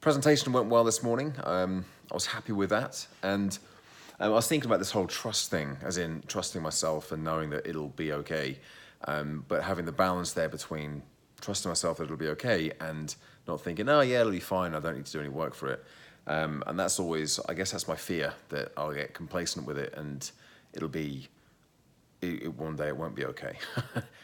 Presentation went well this morning. I was happy with that. And I was thinking about this whole trust thing, as in trusting myself and knowing that it'll be okay. But having the balance there between trusting myself that it'll be okay and not thinking, oh yeah, it'll be fine, I don't need to do any work for it. And that's always, I guess that's my fear, that I'll get complacent with it and it'll be, one day it won't be okay.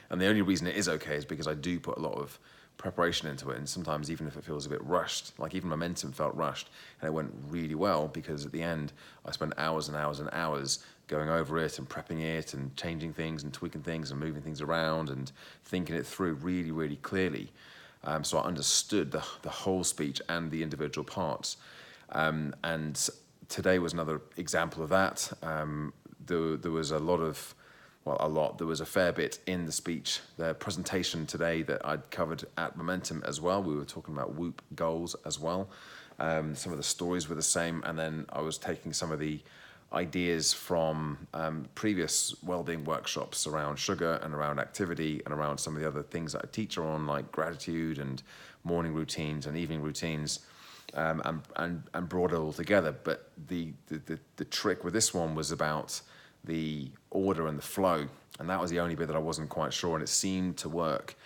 And the only reason it is okay is because I do put a lot of preparation into it, and sometimes even if it feels a bit rushed, like even Momentum felt rushed, and it went really well because at the end I spent hours and hours and hours going over it and prepping it and changing things and tweaking things and moving things around and thinking it through really, really clearly. So I understood the whole speech and the individual parts. And today was another example of that. There was a lot of, there was a fair bit in the speech, the presentation today that I'd covered at Momentum as well. We were talking about Whoop goals as well. Some of the stories were the same, and then I was taking some of the ideas from previous wellbeing workshops around sugar and around activity and around some of the other things that I teach on, like gratitude and morning routines and evening routines, and brought it all together. But the trick with this one was about the order and the flow, and that was the only bit that I wasn't quite sure, and it seemed to work.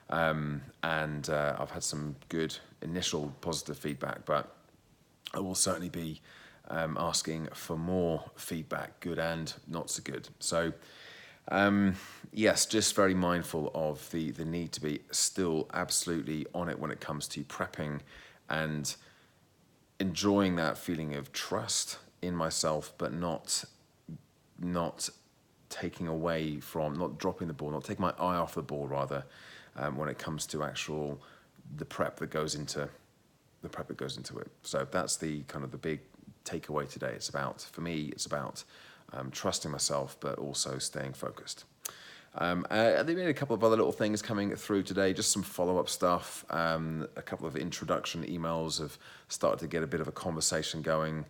And I've had some good initial positive feedback, but I will certainly be asking for more feedback, good and not so good. So yes, just very mindful of the need to be still absolutely on it when it comes to prepping and enjoying that feeling of trust in myself, but not taking away from, not dropping the ball, not taking my eye off the ball rather, when it comes to the prep that goes into it. So that's the kind of the big takeaway today. It's about, for me, it's about trusting myself, but also staying focused. There been a couple of other little things coming through today, just some follow-up stuff. A couple of introduction emails have started to get a bit of a conversation going.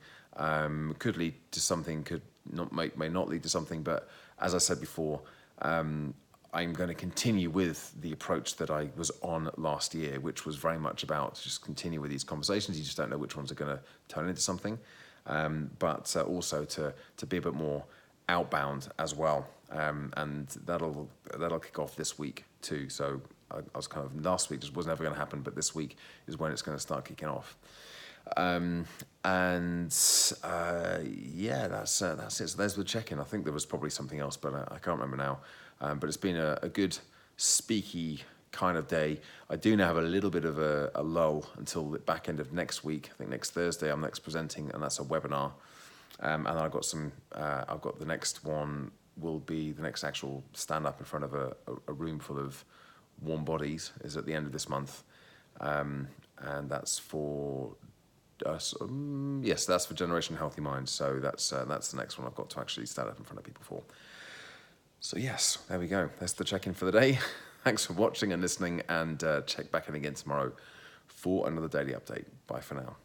Could lead to something, may not lead to something, but as I said before, I'm going to continue with the approach that I was on last year, which was very much about just continue with these conversations. You just don't know which ones are going to turn into something, but also to be a bit more outbound as well, and that'll kick off this week too. So I was kind of, last week just wasn't ever going to happen, but this week is when it's going to start kicking off. Yeah, that's it. So there's the check-in. I think there was probably something else, but I can't remember now. But it's been a good speaky kind of day. I do now have a little bit of a lull until the back end of next week. I think next Thursday I'm next presenting, and that's a webinar. And then I've got the next one will be the next actual stand up in front of a room full of warm bodies is at the end of this month. And that's for yes, that's for Generation Healthy Minds. So that's the next one I've got to actually stand up in front of people for. So yes, there we go. That's the check-in for the day. Thanks for watching and listening, and check back in again tomorrow for another daily update. Bye for now.